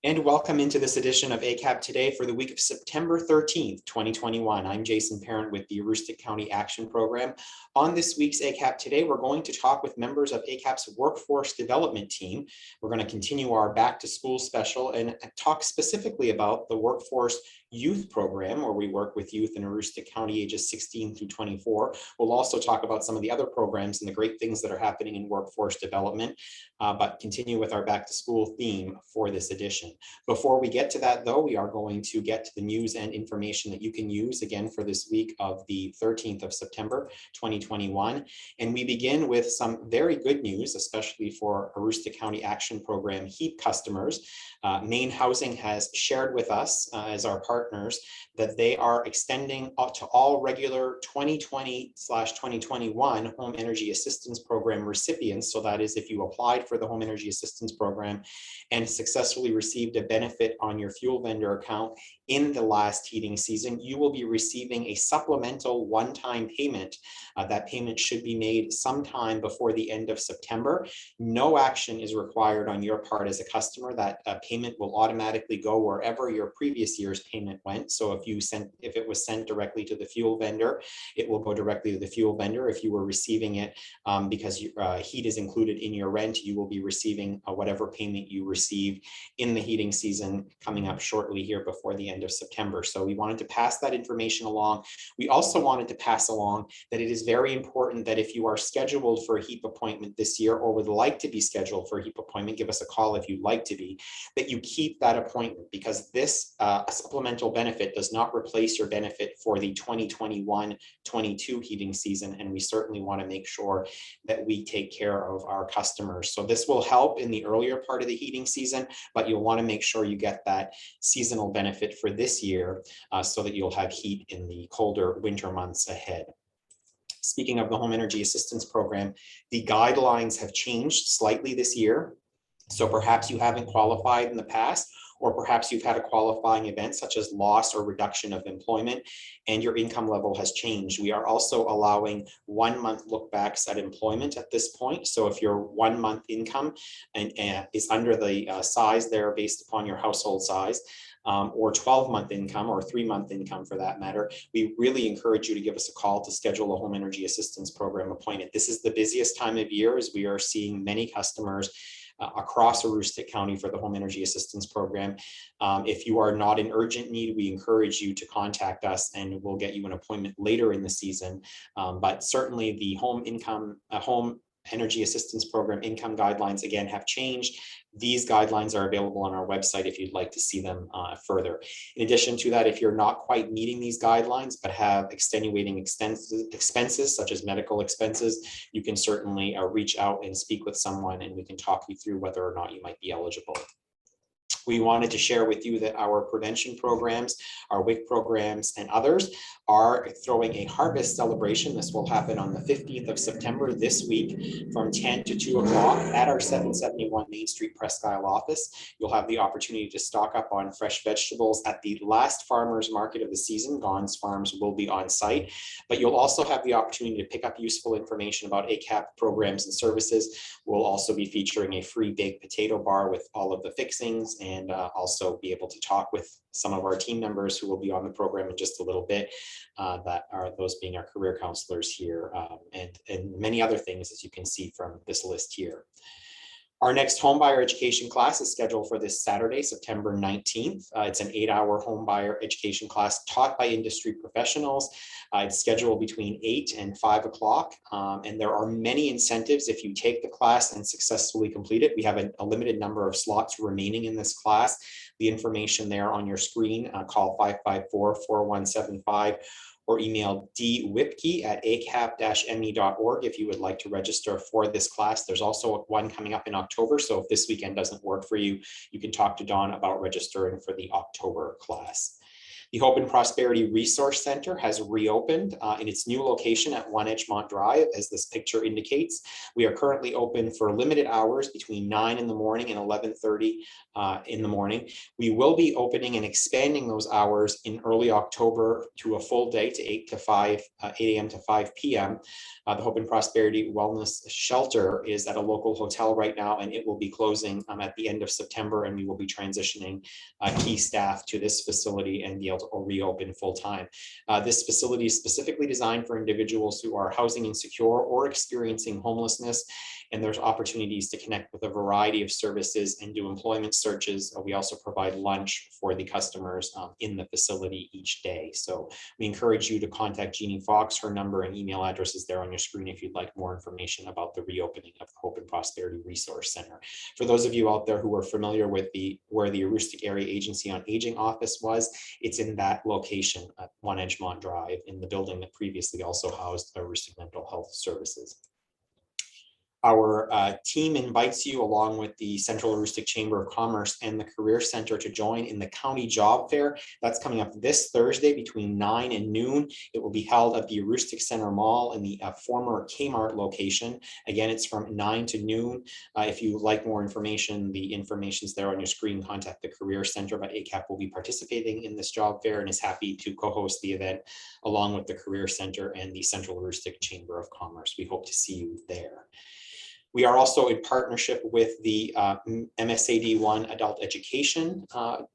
And welcome into this edition of ACAP Today for the week of September 13th, 2021. I'm Jason Parent with the Aroostook County Action Program. On this week's ACAP Today, we're going to talk with members of ACAP's Workforce Development Team. We're going to continue our Back to School special and talk specifically about the Workforce Youth Program, where we work with youth in Aroostook County ages 16 through 24. We'll also talk about some of the other programs and the great things that are happening in workforce development, but continue with our Back to School theme for this edition. Before we get to that, though, we are going to get to the news and information that you can use again for this week of the 13th of September, 2021. And we begin with some very good news, especially for Aroostook County Action Program HEAP customers. Maine Housing has shared with us as our partners that they are extending to all regular 2020/2021 Home Energy Assistance Program recipients. So that is if you applied for the Home Energy Assistance Program and successfully received a benefit on your fuel vendor account in the last heating season, you will be receiving a supplemental one-time payment. That payment should be made sometime before the end of September. No action is required on your part as a customer. That payment will automatically go wherever your previous year's payment went. So if it was sent directly to the fuel vendor, it will go directly to the fuel vendor. If you were receiving it because heat is included in your rent, you will be receiving whatever payment you received in the heating season coming up shortly here before the end of September. So we wanted to pass that information along. We also wanted to pass along that it is very important that if you are scheduled for a HEAP appointment this year or would like to be scheduled for a HEAP appointment, give us a call if you'd like to be, that you keep that appointment, because this supplemental benefit does not replace your benefit for the 2021-22 heating season. And we certainly want to make sure that we take care of our customers. So this will help in the earlier part of the heating season, but you'll want to make sure you get that seasonal benefit for this year so that you'll have heat in the colder winter months ahead. Speaking of the Home Energy Assistance Program, the guidelines have changed slightly this year. So perhaps you haven't qualified in the past, or perhaps you've had a qualifying event such as loss or reduction of employment and your income level has changed. We are also allowing 1 month lookbacks at employment at this point. So if your 1 month income is under the size there based upon your household size, or 12-month income or 3-month income for that matter, we really encourage you to give us a call to schedule a Home Energy Assistance Program appointment. This is the busiest time of year as we are seeing many customers across Aroostook County for the Home Energy Assistance Program. If you are not in urgent need, we encourage you to contact us and we'll get you an appointment later in the season. But certainly the Home Energy Assistance Program income guidelines again have changed. These guidelines are available on our website if you'd like to see them further. In addition to that, if you're not quite meeting these guidelines but have extenuating expenses such as medical expenses, you can certainly reach out and speak with someone and we can talk you through whether or not you might be eligible. We wanted to share with you that our prevention programs, our WIC programs, and others are throwing a harvest celebration. This will happen on the 15th of September this week from 10 to 2 o'clock at our 771 Main Street Presque Isle office. You'll have the opportunity to stock up on fresh vegetables at the last farmers market of the season. Gons Farms will be on site, but you'll also have the opportunity to pick up useful information about ACAP programs and services. We'll also be featuring a free baked potato bar with all of the fixings, and also be able to talk with some of our team members who will be on the program in just a little bit, that are those being our career counselors here, and many other things as you can see from this list here. Our next Homebuyer Education class is scheduled for this Saturday, September 19th. It's an 8-hour Homebuyer Education class taught by industry professionals. It's scheduled between 8 and 5 o'clock, and there are many incentives if you take the class and successfully complete it. We have a limited number of slots remaining in this class. The information there on your screen, call 554-4175. or email dwipke@acap-me.org if you would like to register for this class. There's also one coming up in October, so if this weekend doesn't work for you, you can talk to Dawn about registering for the October class. The Hope and Prosperity Resource Center has reopened in its new location at 1 Edgemont Drive, as this picture indicates. We are currently open for limited hours between 9 in the morning and 11:30 in the morning. We will be opening and expanding those hours in early October to a full day to 8 a.m. to 5 p.m. The Hope and Prosperity Wellness Shelter is at a local hotel right now, and it will be closing at the end of September, and we will be transitioning key staff to this facility and be able to reopen full time. This facility is specifically designed for individuals who are housing insecure or experiencing homelessness, and there's opportunities to connect with a variety of services and do employment searches. We also provide lunch for the customers in the facility each day. So we encourage you to contact Jeannie Fox. Her number and email address is there on your screen if you'd like more information about the reopening of the Hope and Prosperity Resource Center. For those of you out there who are familiar with where the Aroostook Area Agency on Aging office was, it's in that location at 1 Edgemont Drive, in the building that previously also housed Aroostook Mental Health Services. Our team invites you, along with the Central Aroostook Chamber of Commerce and the Career Center, to join in the County Job Fair. That's coming up this Thursday between 9 and noon. It will be held at the Aroostook Center Mall in the former Kmart location. Again, it's from 9 to noon. If you would like more information, the information is there on your screen. Contact the Career Center, but ACAP will be participating in this job fair and is happy to co-host the event along with the Career Center and the Central Aroostook Chamber of Commerce. We hope to see you there. We are also in partnership with the MSAD1 Adult Education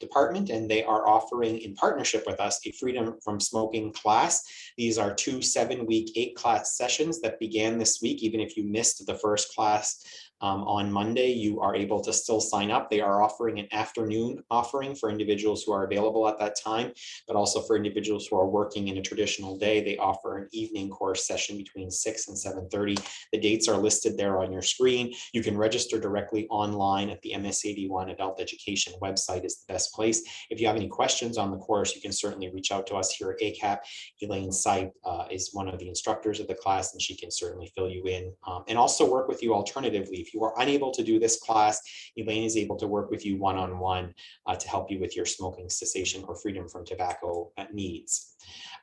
Department, and they are offering, in partnership with us, a Freedom from Smoking class. These are 2 7-week 8-class sessions that began this week. Even if you missed the first class on Monday, you are able to still sign up. They are offering an afternoon offering for individuals who are available at that time, but also for individuals who are working in a traditional day. They offer an evening course session between 6 and 7:30. The dates are listed there on your screen. You can register directly online at the MSAD1 Adult Education website is the best place. If you have any questions on the course, you can certainly reach out to us here at ACAP. Elaine Sipe is one of the instructors of the class, and she can certainly fill you in and also work with you alternatively. If you are unable to do this class, Elaine is able to work with you one-on-one to help you with your smoking cessation or freedom from tobacco needs.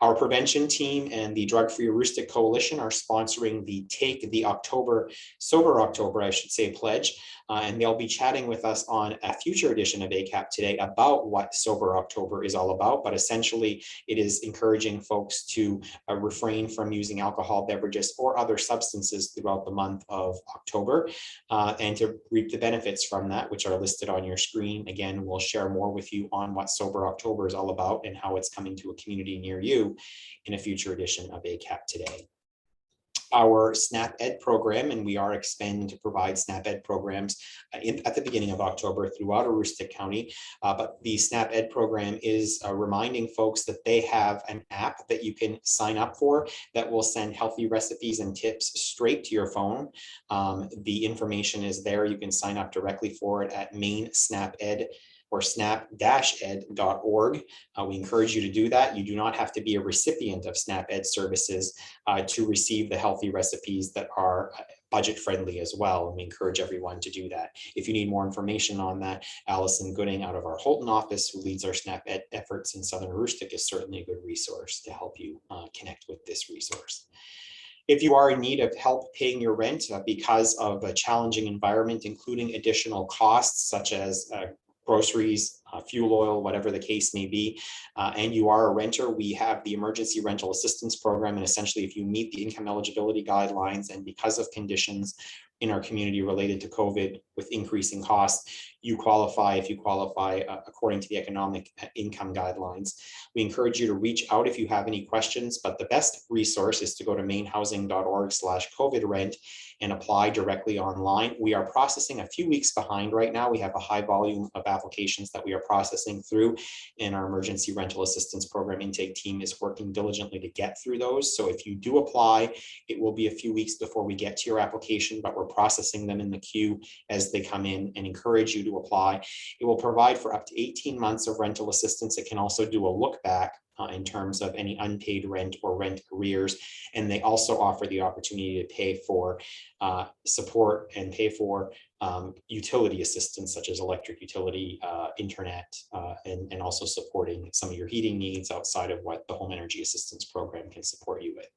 Our prevention team and the Drug Free Aroostook Coalition are sponsoring the Take the October, Sober October, I should say, pledge. And they'll be chatting with us on a future edition of ACAP Today about what Sober October is all about. But essentially, it is encouraging folks to refrain from using alcohol beverages or other substances throughout the month of October and to reap the benefits from that, which are listed on your screen. Again, we'll share more with you on what Sober October is all about and how it's coming to a community near you in a future edition of ACAP Today. Our SNAP Ed program, and we are expanding to provide SNAP Ed programs at the beginning of October throughout Aroostook County. But the SNAP Ed program is reminding folks that they have an app that you can sign up for that will send healthy recipes and tips straight to your phone. The information is there. You can sign up directly for it at Main SNAP Ed or snap-ed.org. We encourage you to do that. You do not have to be a recipient of SNAP Ed services to receive the healthy recipes that are budget friendly as well. And we encourage everyone to do that. If you need more information on that, Allison Gooding out of our Holton office, who leads our SNAP Ed efforts in Southern Aroostook, is certainly a good resource to help you connect with this resource. If you are in need of help paying your rent because of a challenging environment, including additional costs such as groceries, fuel oil, whatever the case may be, and you are a renter, we have the Emergency Rental Assistance Program. And essentially, if you meet the income eligibility guidelines and because of conditions in our community related to COVID with increasing costs, you qualify if you qualify according to the economic income guidelines. We encourage you to reach out if you have any questions, but the best resource is to go to mainhousing.org/COVID-rent and apply directly online. We are processing a few weeks behind right now. We have a high volume of applications that we are processing through, and our Emergency Rental Assistance Program intake team is working diligently to get through those. So if you do apply, it will be a few weeks before we get to your application, but we're processing them in the queue as they come in and encourage you to apply. It will provide for up to 18 months of rental assistance. It can also do a look back in terms of any unpaid rent or rent arrears. And they also offer the opportunity to pay for support and pay for utility assistance such as electric utility, internet, and also supporting some of your heating needs outside of what the Home Energy Assistance Program can support you with.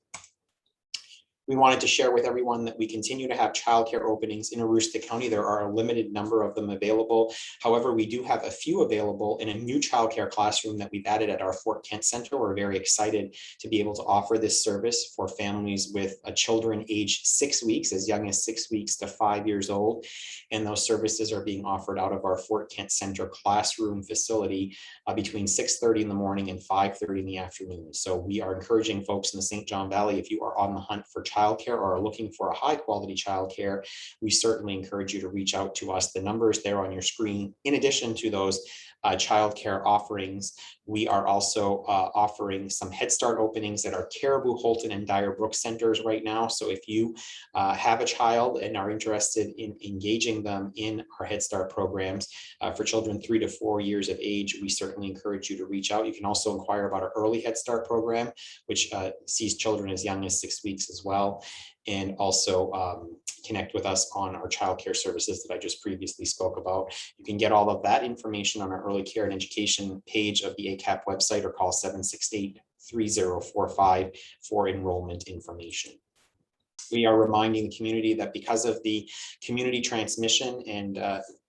We wanted to share with everyone that we continue to have childcare openings in Aroostook County. There are a limited number of them available. However, we do have a few available in a new childcare classroom that we've added at our Fort Kent Center. We're very excited to be able to offer this service for families with children aged 6 weeks, as young as 6 weeks to 5 years old. And those services are being offered out of our Fort Kent Center classroom facility between 6:30 in the morning and 5:30 in the afternoon. So we are encouraging folks in the St. John Valley, if you are on the hunt for childcare or are looking for a high quality childcare, we certainly encourage you to reach out to us. The number is there on your screen. In addition to those childcare offerings, we are also offering some Head Start openings at our Caribou, Holton, and Dyer Brook centers right now. So if you have a child and are interested in engaging them in our Head Start programs for children 3 to 4 years of age, we certainly encourage you to reach out. You can also inquire about our Early Head Start program, which sees children as young as 6 weeks as well. And also connect with us on our childcare services that I just previously spoke about. You can get all of that information on our Early Care and Education page of the ACAP website, or call 768-3045 for enrollment information. We are reminding the community that because of the community transmission and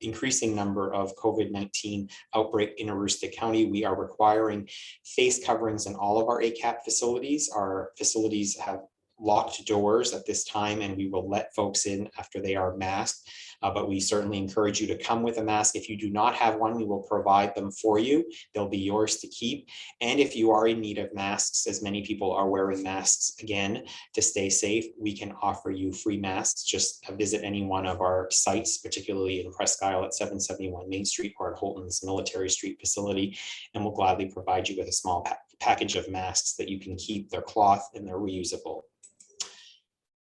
increasing number of COVID-19 outbreak in Aroostook County, we are requiring face coverings in all of our ACAP facilities. Our facilities have locked doors at this time, and we will let folks in after they are masked. But we certainly encourage you to come with a mask. If you do not have one, we will provide them for you. They'll be yours to keep. And if you are in need of masks, as many people are wearing masks again to stay safe, we can offer you free masks. Just visit any one of our sites, particularly in Presque Isle at 771 Main Street or at Holton's Military Street facility, and we'll gladly provide you with a small package of masks that you can keep. They're cloth and they're reusable.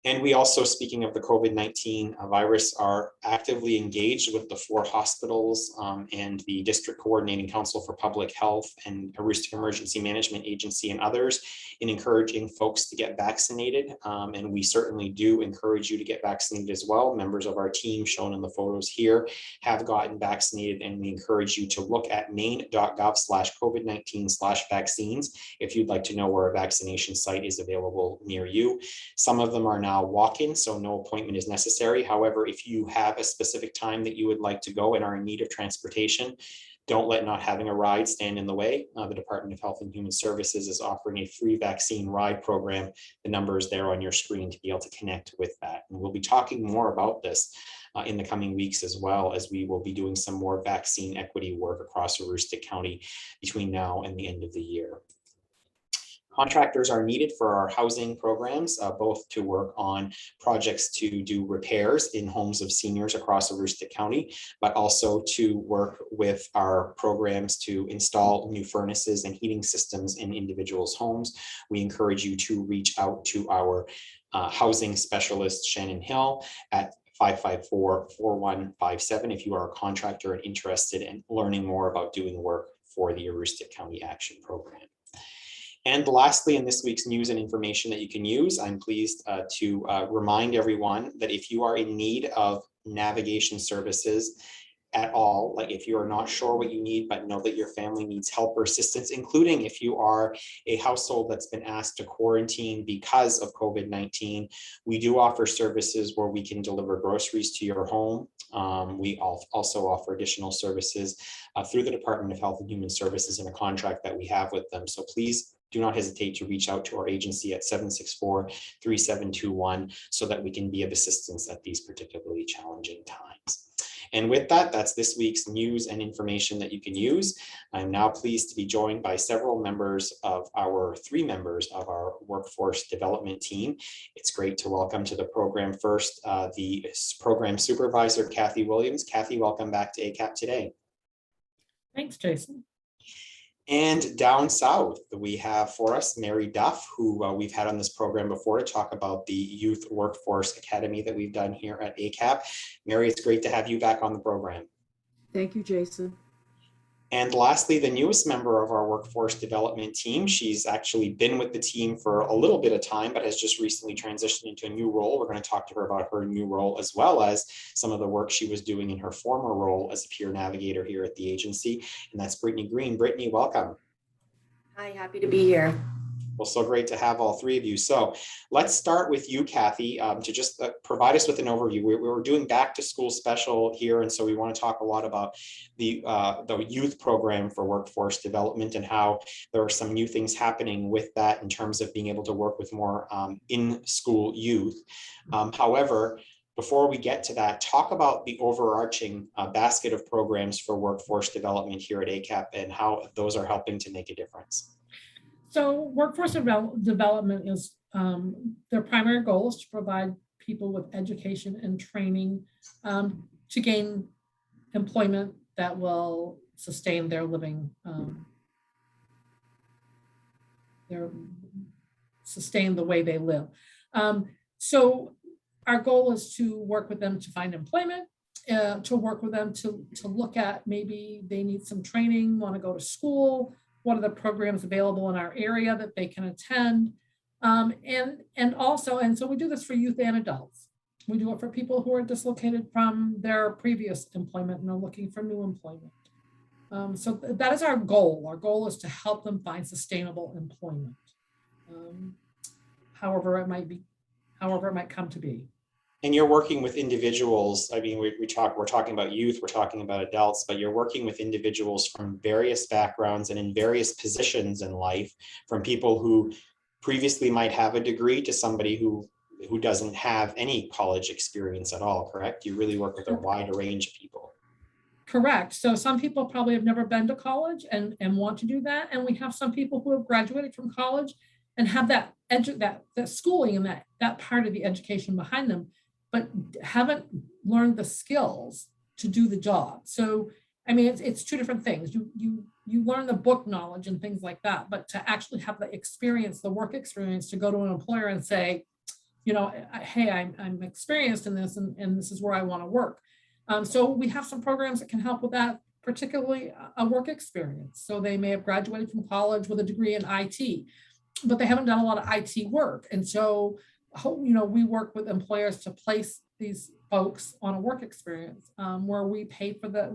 And we also, speaking of the COVID-19 virus, are actively engaged with the 4 hospitals and the District Coordinating Council for Public Health and Aroostook Emergency Management Agency and others in encouraging folks to get vaccinated. And we certainly do encourage you to get vaccinated as well. Members of our team shown in the photos here have gotten vaccinated, and we encourage you to look at maine.gov/COVID-19/vaccines if you'd like to know where a vaccination site is available near you. Some of them are now walk-in, so no appointment is necessary. However, if you have a specific time that you would like to go and are in need of transportation, don't let not having a ride stand in the way. The Department of Health and Human Services is offering a free vaccine ride program. The number is there on your screen to be able to connect with that. And we'll be talking more about this in the coming weeks, as well as we will be doing some more vaccine equity work across Aroostook County between now and the end of the year. Contractors are needed for our housing programs, both to work on projects to do repairs in homes of seniors across Aroostook County, but also to work with our programs to install new furnaces and heating systems in individuals' homes. We encourage you to reach out to our housing specialist, Shannon Hill, at 554-4157 if you are a contractor and interested in learning more about doing work for the Aroostook County Action Program. And lastly, in this week's news and information that you can use, I'm pleased to remind everyone that if you are in need of navigation services at all, like if you are not sure what you need, but know that your family needs help or assistance, including if you are a household that's been asked to quarantine because of COVID-19, we do offer services where we can deliver groceries to your home. We also offer additional services through the Department of Health and Human Services in a contract that we have with them. So please do not hesitate to reach out to our agency at 764-3721 so that we can be of assistance at these particularly challenging times. And with that, that's this week's news and information that you can use. I'm now pleased to be joined by several members of our 3 members of our workforce development team. It's great to welcome to the program first the program supervisor, Cathy Williams. Cathy, welcome back to ACAP Today. Thanks, Jason. And down south, we have for us Maryduff, who we've had on this program before to talk about the Youth Workforce Academy that we've done here at ACAP. Mary, it's great to have you back on the program. Thank you, Jason. And lastly, the newest member of our workforce development team. She's actually been with the team for a little bit of time, but has just recently transitioned into a new role. We're going to talk to her about her new role, as well as some of the work she was doing in her former role as a peer navigator here at the agency. And that's Brittany Green. Brittany, welcome. Hi, happy to be here. Well, so great to have all three of you. So let's start with you, Cathy, to just provide us with an overview. We're doing back to school special here, and so we want to talk a lot about the youth program for workforce development and how there are some new things happening with that in terms of being able to work with more in-school youth. However, before we get to that, talk about the overarching basket of programs for workforce development here at ACAP and how those are helping to make a difference. So workforce development is, their primary goal is to provide people with education and training to gain employment that will sustain their living, sustain the way they live. So our goal is to work with them to find employment, to work with them to look at maybe they need some training, want to go to school, what are the programs available in our area that they can attend. And so we do this for youth and adults. We do it for people who are dislocated from their previous employment and are looking for new employment. So that is our goal. Our goal is to help them find sustainable employment, however it might come to be. And you're working with individuals. I mean, we're talking about youth, we're talking about adults, but you're working with individuals from various backgrounds and in various positions in life, from people who previously might have a degree to somebody who doesn't have any college experience at all, correct? You really work with a wide range of people. Correct. So some people probably have never been to college and want to do that. And we have some people who have graduated from college and have that schooling and that part of the education behind them, but haven't learned the skills to do the job. So, I mean, it's two different things. You learn the book knowledge and things like that, but to actually have the experience, the work experience, to go to an employer and say, you know, hey, I'm experienced in this and this is where I want to work. So we have some programs that can help with that, particularly a work experience. So they may have graduated from college with a degree in IT, but they haven't done a lot of IT work. And so, you know, we work with employers to place these folks on a work experience where we pay for that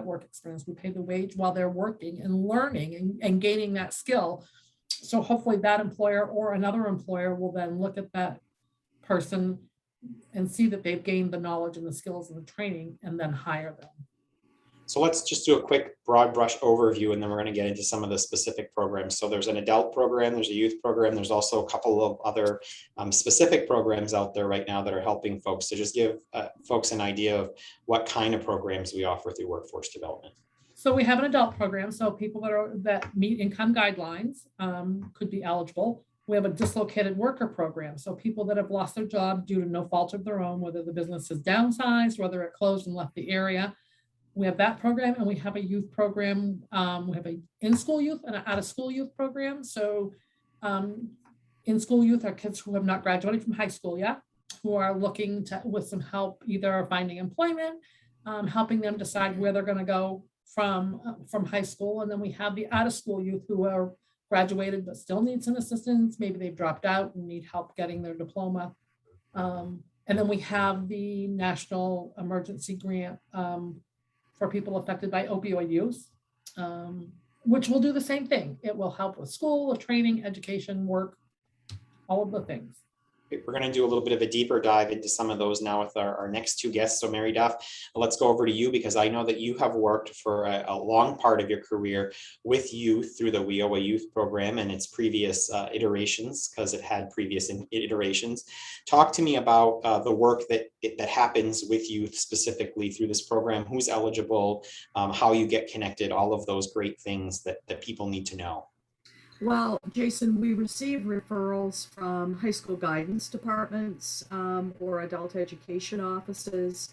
work experience. We pay the wage while they're working and learning and gaining that skill. So hopefully that employer or another employer will then look at that person and see that they've gained the knowledge and the skills and the training and then hire them. So let's just do a quick broad brush overview, and then we're going to get into some of the specific programs. So there's an adult program, there's a youth program, there's also a couple of other specific programs out there right now that are helping folks. To just give folks an idea of what kind of programs we offer through workforce development. So we have an adult program, so people that meet income guidelines could be eligible. We have a dislocated worker program, so people that have lost their job due to no fault of their own, whether the business is downsized, whether it closed and left the area. We have that program, and we have a youth program. We have an in-school youth and an out-of-school youth program. So in-school youth are kids who have not graduated from high school yet, who are looking with some help, either finding employment, helping them decide where they're going to go from high school. And then we have the out-of-school youth who are graduated but still need some assistance. Maybe they've dropped out and need help getting their diploma. And then we have the National Emergency Grant for people affected by opioid use, which will do the same thing. It will help with school, training, education, work, all of the things. We're going to do a little bit of a deeper dive into some of those now with our next two guests. So Maryduff, let's go over to you, because I know that you have worked for a long part of your career with youth through the WIOA Youth Program and its previous iterations, because it had previous iterations. Talk to me about the work that happens with youth specifically through this program, who's eligible, how you get connected, all of those great things that people need to know. Well, Jason, we receive referrals from high school guidance departments or adult education offices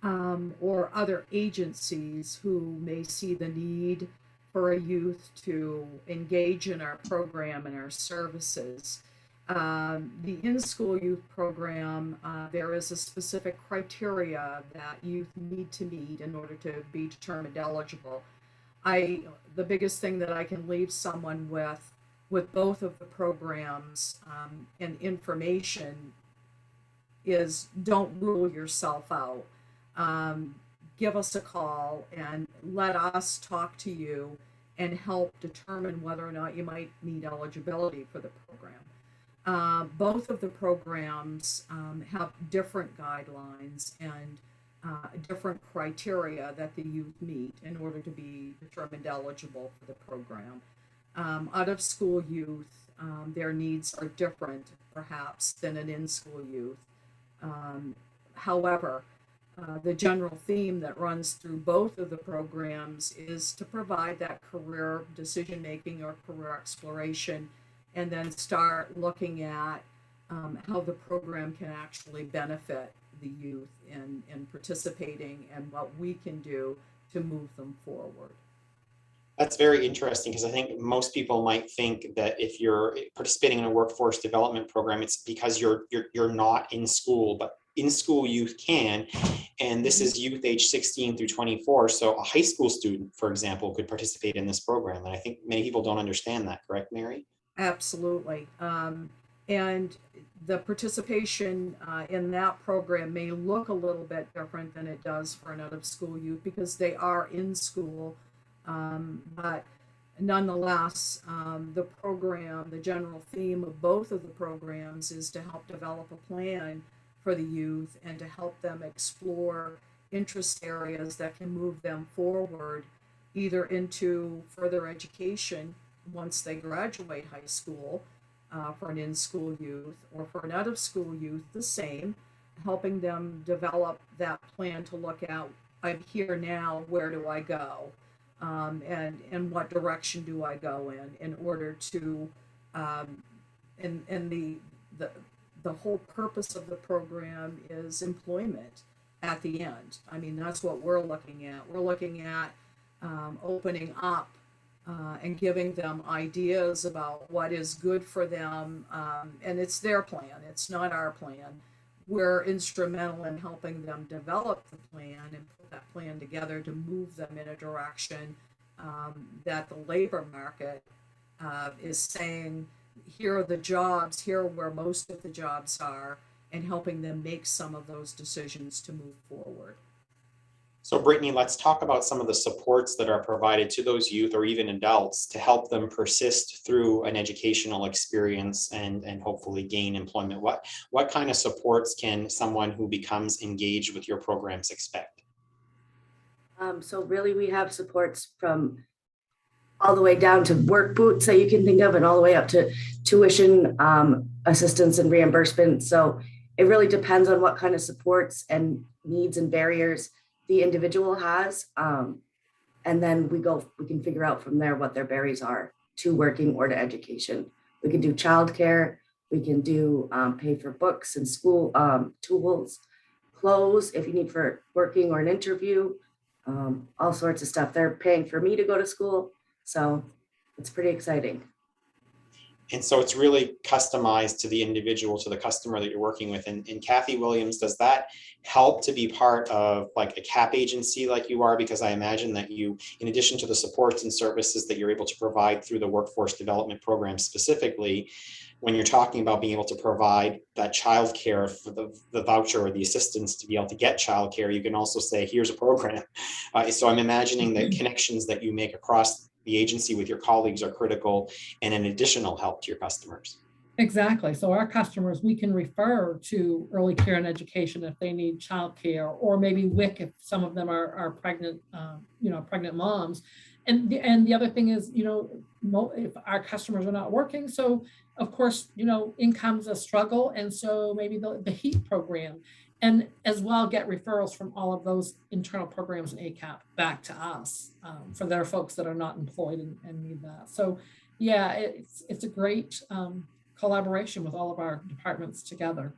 or other agencies who may see the need for a youth to engage in our program and our services. The in-school youth program, there is a specific criteria that youth need to meet in order to be determined eligible. The biggest thing that I can leave someone with both of the programs and information is don't rule yourself out. Give us a call and let us talk to you and help determine whether or not you might meet eligibility for the program. Both of the programs have different guidelines and different criteria that the youth meet in order to be determined eligible for the program. Out of school youth, their needs are different perhaps than an in-school youth. However, the general theme that runs through both of the programs is to provide that career decision making or career exploration, and then start looking at how the program can actually benefit the youth in participating and what we can do to move them forward. That's very interesting, because I think most people might think that if you're participating in a workforce development program, it's because you're not in school, but in-school youth can, and this is youth age 16 through 24. So a high school student, for example, could participate in this program. And I think many people don't understand that, correct, Mary? Absolutely. And the participation in that program may look a little bit different than it does for an out-of-school youth because they are in school. But nonetheless, the program, the general theme of both of the programs is to help develop a plan for the youth and to help them explore interest areas that can move them forward, either into further education once they graduate high school for an in-school youth, or for an out-of-school youth, the same, helping them develop that plan to look at, I'm here now, where do I go? And what direction do I go in order to, and the whole purpose of the program is employment at the end. I mean, that's what we're looking at. We're looking at opening up and giving them ideas about what is good for them. And it's their plan, it's not our plan. We're instrumental in helping them develop the plan and put that plan together to move them in a direction that the labor market is saying, here are the jobs, here are where most of the jobs are, and helping them make some of those decisions to move forward. So Brittany, let's talk about some of the supports that are provided to those youth or even adults to help them persist through an educational experience and hopefully gain employment. What kind of supports can someone who becomes engaged with your programs expect? So really we have supports from all the way down to work boots that you can think of, and all the way up to tuition assistance and reimbursement. So it really depends on what kind of supports and needs and barriers the individual has. And then we can figure out from there what their barriers are to working or to education. We can do childcare, we can do pay for books and school tools, clothes if you need for working or an interview, all sorts of stuff. They're paying for me to go to school. So it's pretty exciting. And so it's really customized to the individual, to the customer that you're working with. And Cathy Williams, does that help to be part of like a CAP agency like you are? Because I imagine that you, in addition to the supports and services that you're able to provide through the workforce development program specifically, when you're talking about being able to provide that childcare for the voucher or the assistance to be able to get childcare, you can also say, here's a program. So I'm imagining that connections that you make across the agency with your colleagues are critical and an additional help to your customers. Exactly. So our customers, we can refer to early care and education if they need childcare, or maybe WIC if some of them are pregnant, pregnant moms. And the other thing is, if our customers are not working, so of course, income's a struggle, and so maybe the HEAT program, and as well get referrals from all of those internal programs in ACAP back to us for their folks that are not employed and need that. So yeah, it's a great collaboration with all of our departments together.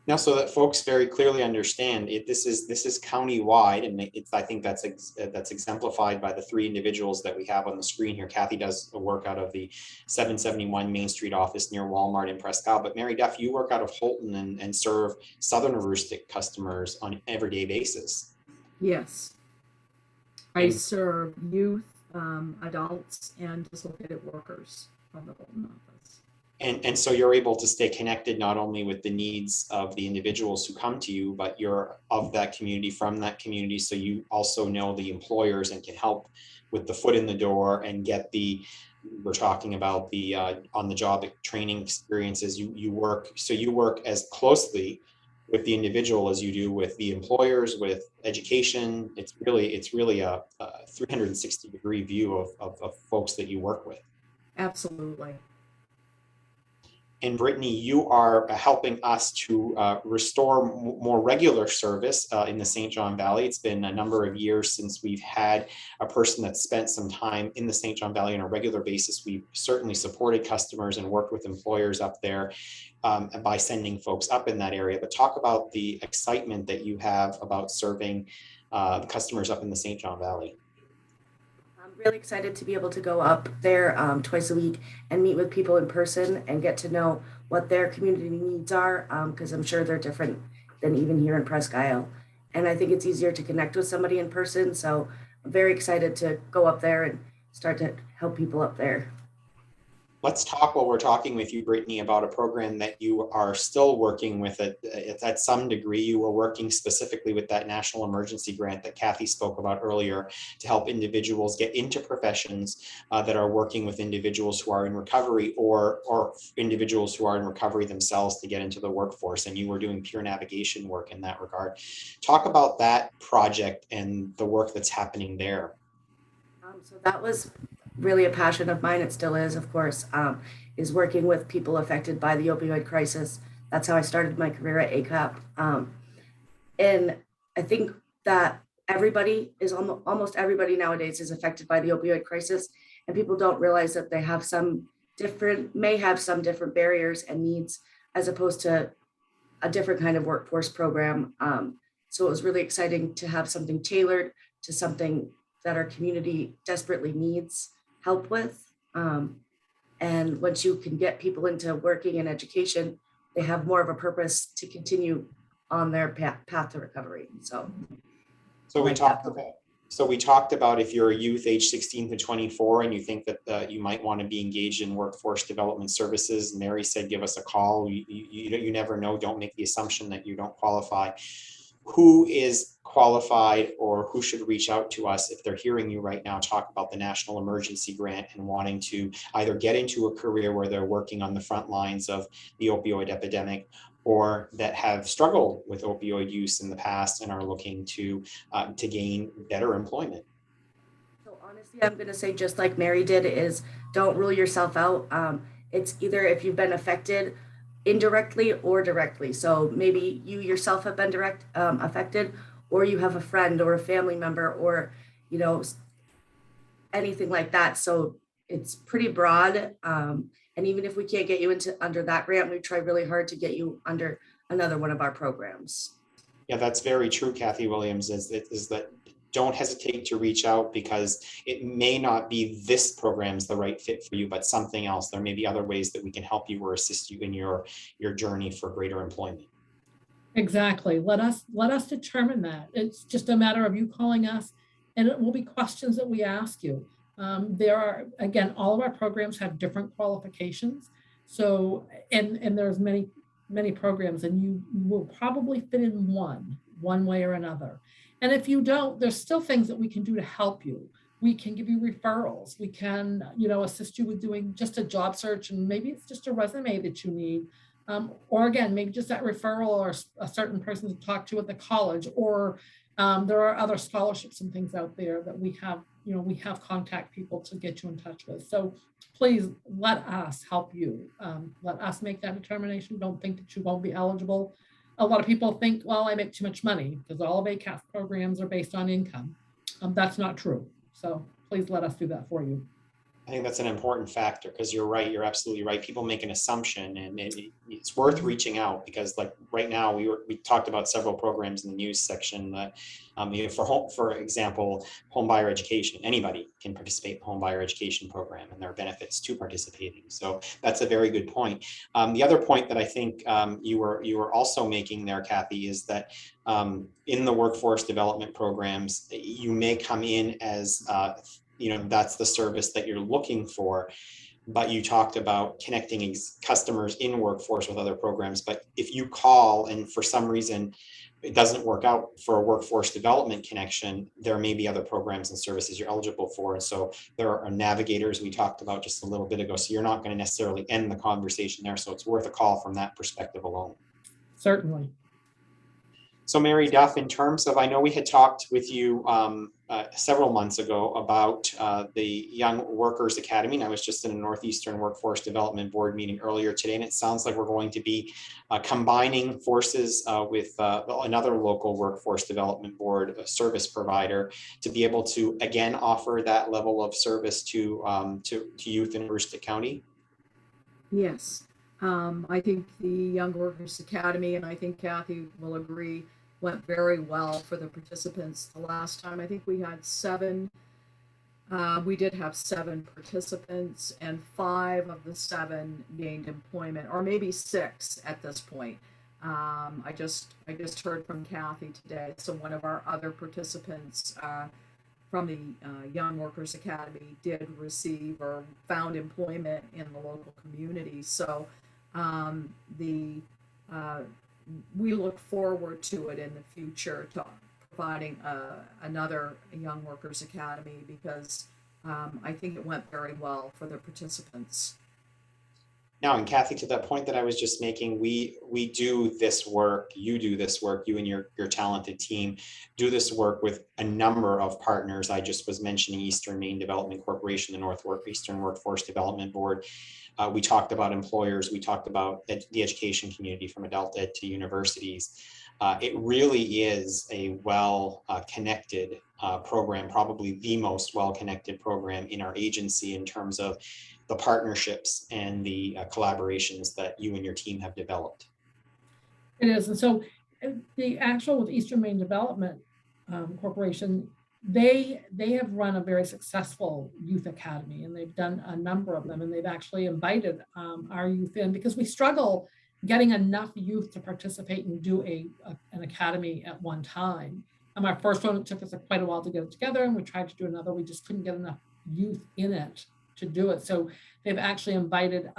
Now, so that folks very clearly understand it, this is county-wide, and I think that's exemplified by the three individuals that we have on the screen here. Cathy does work out of the 771 Main Street office near Walmart in Prescott, but Maryduff, you work out of Holton and serve Southern Aroostook customers on an everyday basis. Yes. I And serve youth, adults, and dislocated workers from the Bolton office. And so you're able to stay connected not only with the needs of the individuals who come to you, but you're of that community, from that community. So you also know the employers and can help with the foot in the door and get we're talking about the on the job training experiences. You work as closely with the individual as you do with the employers, with education. It's really a 360-degree view of folks that you work with. Absolutely. And Brittany, you are helping us to restore more regular service in the St. John Valley. It's been a number of years since we've had a person that spent some time in the St. John Valley on a regular basis. We've certainly supported customers and worked with employers up there by sending folks up in that area. But talk about the excitement that you have about serving customers up in the St. John Valley. I'm really excited to be able to go up there twice a week and meet with people in person and get to know what their community needs are, because I'm sure they're different than even here in Presque Isle. And I think it's easier to connect with somebody in person. So I'm very excited to go up there and start to help people up there. Let's talk while we're talking with you, Brittany, about a program that you are still working with at some degree. You were working specifically with that national emergency grant that Cathy spoke about earlier to help individuals get into professions that are working with individuals who are in recovery or individuals who are in recovery themselves to get into the workforce. And you were doing peer navigation work in that regard. Talk about that project and the work that's happening there. So that was really a passion of mine. It still is, of course, is working with people affected by the opioid crisis. That's how I started my career at ACAP. And I think that everybody is almost everybody nowadays is affected by the opioid crisis. And people don't realize that they have may have some different barriers and needs as opposed to a different kind of workforce program. So it was really exciting to have something tailored to something that our community desperately needs help with. And once you can get people into working in education, they have more of a purpose to continue on their path to recovery. So we talked about if you're a youth age 16 to 24 and you think that you might want to be engaged in workforce development services. Mary said, give us a call. You never know. Don't make the assumption that you don't qualify. Who is qualified or who should reach out to us if they're hearing you right now talk about the National Emergency Grant and wanting to either get into a career where they're working on the front lines of the opioid epidemic, or that have struggled with opioid use in the past and are looking to gain better employment? So honestly, I'm going to say, just like Mary did, is don't rule yourself out. It's either if you've been affected indirectly or directly. So maybe you yourself have been affected, or you have a friend or a family member, or anything like that. So it's pretty broad. And even if we can't get you under that grant, we try really hard to get you under another one of our programs. Yeah, that's very true, Cathy Williams, is that don't hesitate to reach out, because it may not be this program's the right fit for you, but something else. There may be other ways that we can help you or assist you in your journey for greater employment. Exactly. Let us determine that. It's just a matter of you calling us, and it will be questions that we ask you. There are, again, all of our programs have different qualifications. So, and there's many programs, and you will probably fit in one way or another. And if you don't, there's still things that we can do to help you. We can give you referrals. We can, assist you with doing just a job search, and maybe it's just a resume that you need. Or again, maybe just that referral or a certain person to talk to at the college, or there are other scholarships and things out there that we have contact people to get you in touch with. So please let us help you. Let us make that determination. Don't think that you won't be eligible. A lot of people think, well, I make too much money, because all of ACAP programs are based on income. That's not true. So please let us do that for you. I think that's an important factor, because you're right. You're absolutely right. People make an assumption, and it's worth reaching out, because like right now we talked about several programs in the news section that, for example, Homebuyer Education, anybody can participate in the Homebuyer Education program, and there are benefits to participating. So that's a very good point. The other point that I think you were also making there, Cathy, is that in the workforce development programs, you may come in as that's the service that you're looking for, but you talked about connecting customers in workforce with other programs. But if you call and for some reason it doesn't work out for a workforce development connection, there may be other programs and services you're eligible for. And so there are navigators we talked about just a little bit ago. So you're not going to necessarily end the conversation there. So it's worth a call from that perspective alone. Certainly. So Maryduff, in terms of, I know we had talked with you several months ago about the Young Workers Academy, and I was just in a Northeastern Workforce Development Board meeting earlier today, and it sounds like we're going to be combining forces with another local Workforce Development Board service provider to be able to, again, offer that level of service to youth in Aroostook County. Yes. I think the Young Workers Academy, and I think Cathy will agree, went very well for the participants. The last time, I think we had 7. We did have 7 participants, and 5 of the 7 gained employment, or maybe 6 at this point. I just heard from Cathy today. So one of our other participants from the Young Workers Academy did receive or found employment in the local community. So we look forward to it in the future, to providing another Young Workers Academy, because I think it went very well for the participants. Now, and Cathy, to that point that I was just making, we do this work, you do this work, you and your talented team do this work with a number of partners. I just was mentioning Eastern Maine Development Corporation, the Northeastern Workforce Development Board. We talked about employers, we talked about the education community, from adult ed to universities. It really is a well-connected program, probably the most well-connected program in our agency in terms of the partnerships and the collaborations that you and your team have developed. It is. And so the actual with Eastern Maine Development Corporation, they have run a very successful youth academy, and they've done a number of them, and they've actually invited our youth in, because we struggle getting enough youth to participate and do an academy at one time. Our first one, it took us quite a while to get it together, and we tried to do another. We just couldn't get enough youth in it to do it. So they've actually invited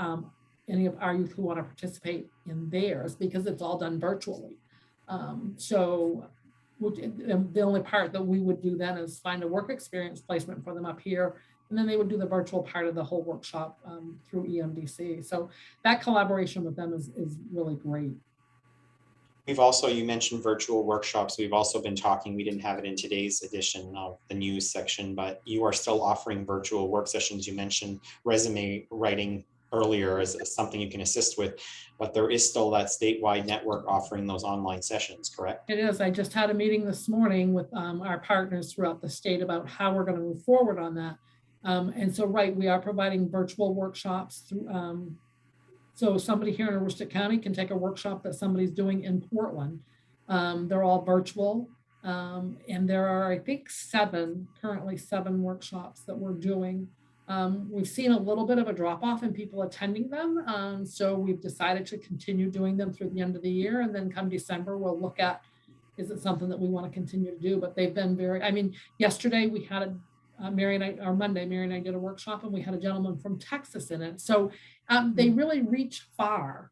any of our youth who want to participate in theirs, because it's all done virtually. So the only part that we would do then is find a work experience placement for them up here, and then they would do the virtual part of the whole workshop through EMDC. So that collaboration with them is really great. We've also, you mentioned virtual workshops. We've also been talking, we didn't have it in today's edition of the news section, but you are still offering virtual work sessions. You mentioned resume writing earlier as something you can assist with, but there is still that statewide network offering those online sessions, correct? It is. I just had a meeting this morning with our partners throughout the state about how we're going to move forward on that. And so, right, we are providing virtual workshops through, so somebody here in Aroostook County can take a workshop that somebody's doing in Portland. They're all virtual. And there are, I think, currently seven workshops that we're doing. We've seen a little bit of a drop off in people attending them. So we've decided to continue doing them through the end of the year. And then come December, we'll look at, is it something that we want to continue to do? But they've been yesterday we had Mary and I did a workshop, and we had a gentleman from Texas in it. So they really reach far.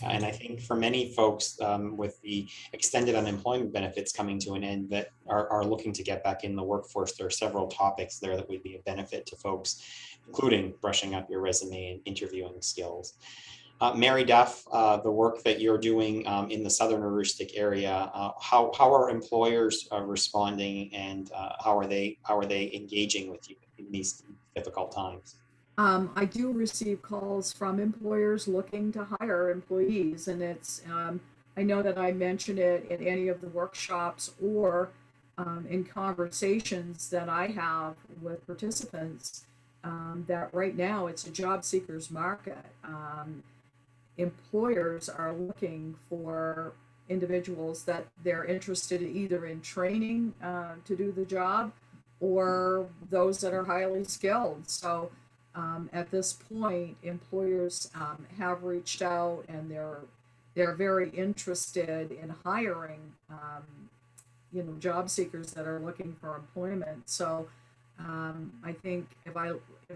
And I think for many folks with the extended unemployment benefits coming to an end that are looking to get back in the workforce, there are several topics there that would be a benefit to folks, including brushing up your resume and interviewing skills. Maryduff, the work that you're doing in the Southern Aroostook area, how are employers responding, and how are they engaging with you in these difficult times? I do receive calls from employers looking to hire employees, and it's I know that I mention it in any of the workshops or in conversations that I have with participants, that right now it's a job seekers market. Employers are looking for individuals that they're interested either in training to do the job, or those that are highly skilled. So at this point, employers have reached out, and they're very interested in hiring job seekers that are looking for employment. So I think if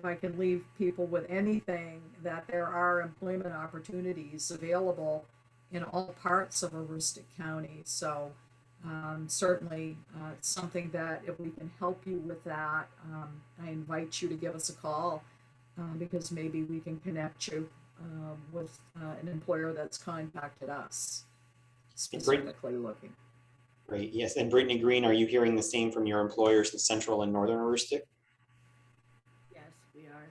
I can leave people with anything, that there are employment opportunities available in all parts of Aroostook County. So certainly it's something that if we can help you with that, I invite you to give us a call, because maybe we can connect you with an employer that's contacted us specifically looking. Great, yes. And Brittany Green, are you hearing the same from your employers in Central and Northern Aroostook? Yes, we are.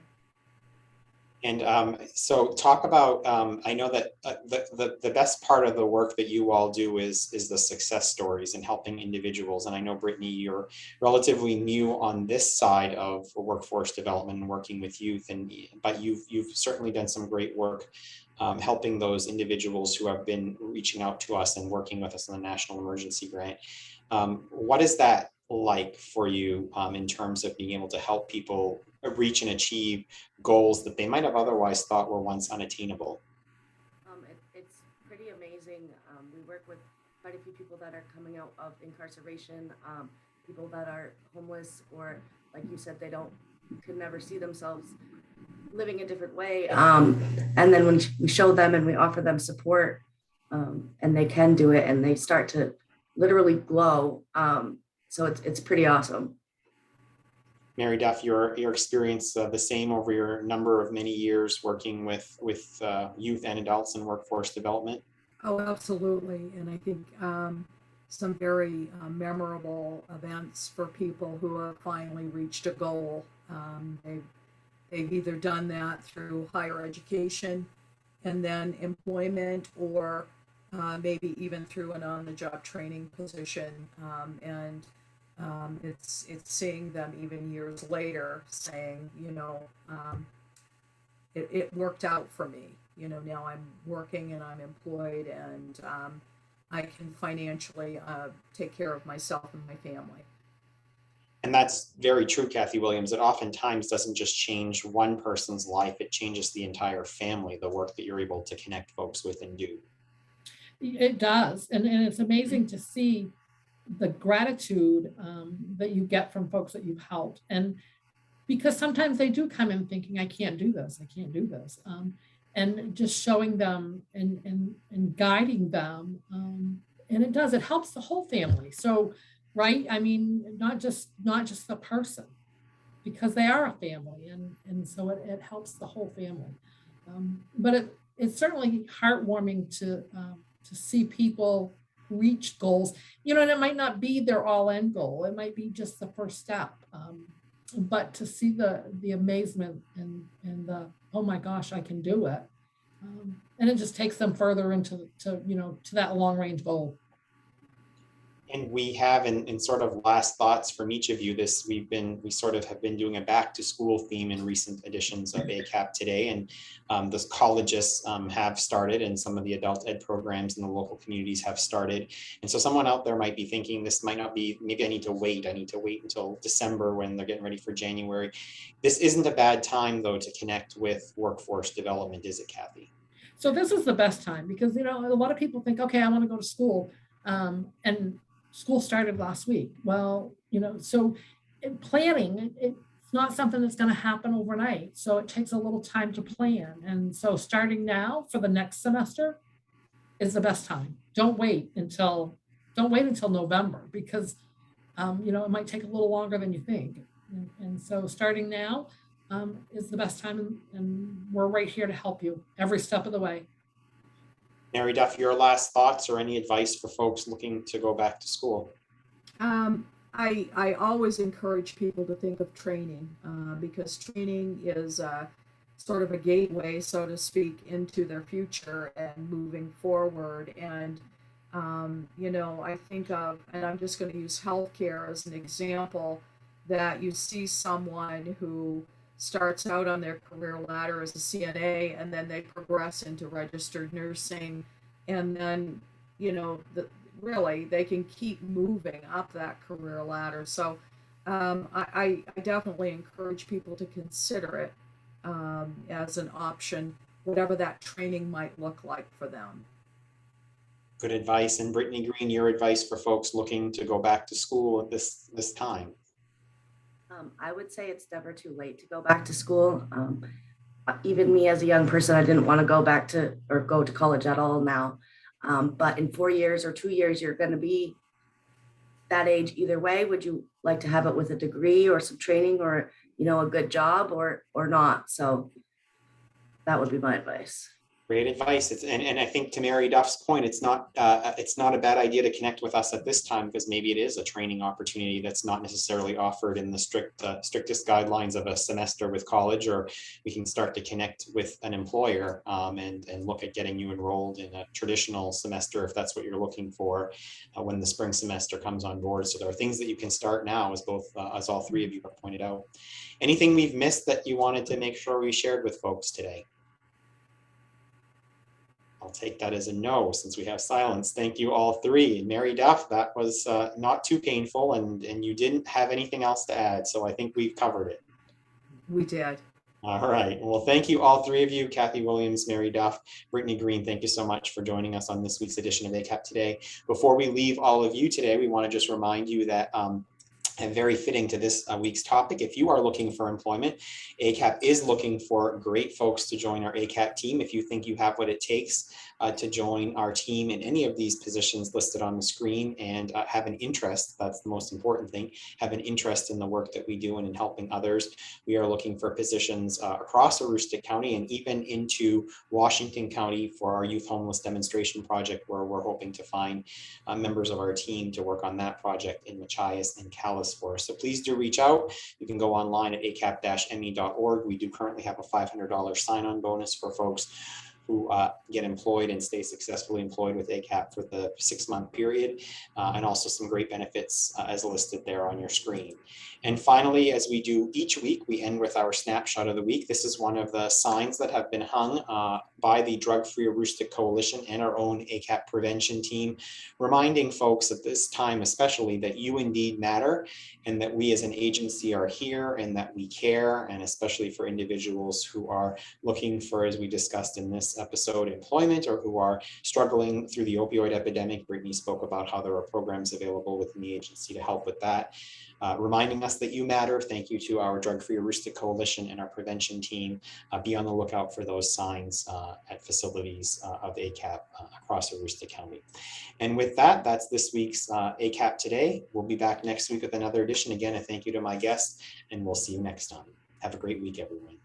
And so talk about, I know that the best part of the work that you all do is the success stories and helping individuals. And I know, Brittany, you're relatively new on this side of workforce development and working with youth, but you've certainly done some great work helping those individuals who have been reaching out to us and working with us on the National Emergency Grant. What is that like for you in terms of being able to help people reach and achieve goals that they might have otherwise thought were once unattainable? It's pretty amazing. We work with quite a few people that are coming out of incarceration, people that are homeless, or like you said, could never see themselves living a different way. And then when we show them and we offer them support, and they can do it, and they start to literally glow. So it's pretty awesome. Maryduff, your experience the same over your number of many years working with youth and adults in workforce development? Oh, absolutely. And I think some very memorable events for people who have finally reached a goal. They've either done that through higher education and then employment, or maybe even through an on-the-job training position. And it's seeing them even years later saying, it worked out for me. Now I'm working and I'm employed, and I can financially take care of myself and my family. And that's very true, Cathy Williams. It oftentimes doesn't just change one person's life, it changes the entire family, the work that you're able to connect folks with and do. It does. And it's amazing to see the gratitude that you get from folks that you've helped. And because sometimes they do come in thinking, I can't do this. And just showing them and guiding them. And it helps the whole family. So, right. I mean, not just the person, because they are a family. And so it helps the whole family. But it's certainly heartwarming to see people reach goals, and it might not be their all-end goal. It might be just the first step. But to see the amazement and the, oh my gosh, I can do it. And it just takes them further into to that long-range goal. And we have, in sort of last thoughts from each of you, we sort of have been doing a back to school theme in recent editions of ACAP Today, and the colleges have started, and some of the adult ed programs in the local communities have started. And so someone out there might be thinking, this might not be, maybe I need to wait until December when they're getting ready for January. This isn't a bad time though to connect with workforce development, is it, Cathy? So this is the best time, because a lot of people think, okay, I want to go to school, and school started last week. Well, so planning, it's not something that's going to happen overnight. So it takes a little time to plan. And so starting now for the next semester is the best time. Don't wait until November, because, it might take a little longer than you think. And so starting now is the best time. And we're right here to help you every step of the way. Maryduff, your last thoughts or any advice for folks looking to go back to school? I always encourage people to think of training, because training is sort of a gateway, so to speak, into their future and moving forward. And I think of, and I'm just going to use healthcare as an example, that you see someone who starts out on their career ladder as a CNA and then they progress into registered nursing, and then, really they can keep moving up that career ladder. So I definitely encourage people to consider it as an option, whatever that training might look like for them. Good advice. And Brittany Green, your advice for folks looking to go back to school at this time? I would say it's never too late to go back to school. Even me as a young person, I didn't want to go back to or go to college at all now. But in 4 years or 2 years, you're going to be that age either way. Would you like to have it with a degree or some training or, a good job or not? So that would be my advice. Great advice. And I think to Maryduff's point, it's not a bad idea to connect with us at this time, because maybe it is a training opportunity that's not necessarily offered in the strictest guidelines of a semester with college, or we can start to connect with an employer and look at getting you enrolled in a traditional semester if that's what you're looking for when the spring semester comes on board. So there are things that you can start now, as all three of you have pointed out. Anything we've missed that you wanted to make sure we shared with folks today? I'll take that as a no, since we have silence. Thank you all three. Maryduff, that was not too painful, and you didn't have anything else to add, so I think we've covered it. We did. All right. Well, thank you all three of you, Cathy Williams, Maryduff, Brittany Green. Thank you so much for joining us on this week's edition of ACAP Today. Before we leave all of you today, we want to just remind you that and very fitting to this week's topic, if you are looking for employment, ACAP is looking for great folks to join our ACAP team. If you think you have what it takes to join our team in any of these positions listed on the screen and have an interest, that's the most important thing, have an interest in the work that we do and in helping others, we are looking for positions across Aroostook County and even into Washington County for our Youth Homeless Demonstration Project, where we're hoping to find members of our team to work on that project in Machias and Calais for us. So please do reach out. You can go online at acap-me.org. We do currently have a $500 sign-on bonus for folks who get employed and stay successfully employed with ACAP for the 6-month period, and also some great benefits as listed there on your screen. And finally, as we do each week, we end with our snapshot of the week. This is one of the signs that have been hung by the Drug-Free Aroostook Coalition and our own ACAP prevention team, reminding folks at this time especially that you indeed matter, and that we as an agency are here and that we care, and especially for individuals who are looking for, as we discussed in this episode, employment, or who are struggling through the opioid epidemic. Brittany spoke about how there are programs available within the agency to help with that. Reminding us that you matter. Thank you to our Drug-Free Aroostook Coalition and our prevention team. Be on the lookout for those signs at facilities of ACAP across Aroostook County. And with that, that's this week's ACAP Today. We'll be back next week with another edition. Again, a thank you to my guests, and we'll see you next time. Have a great week, everyone.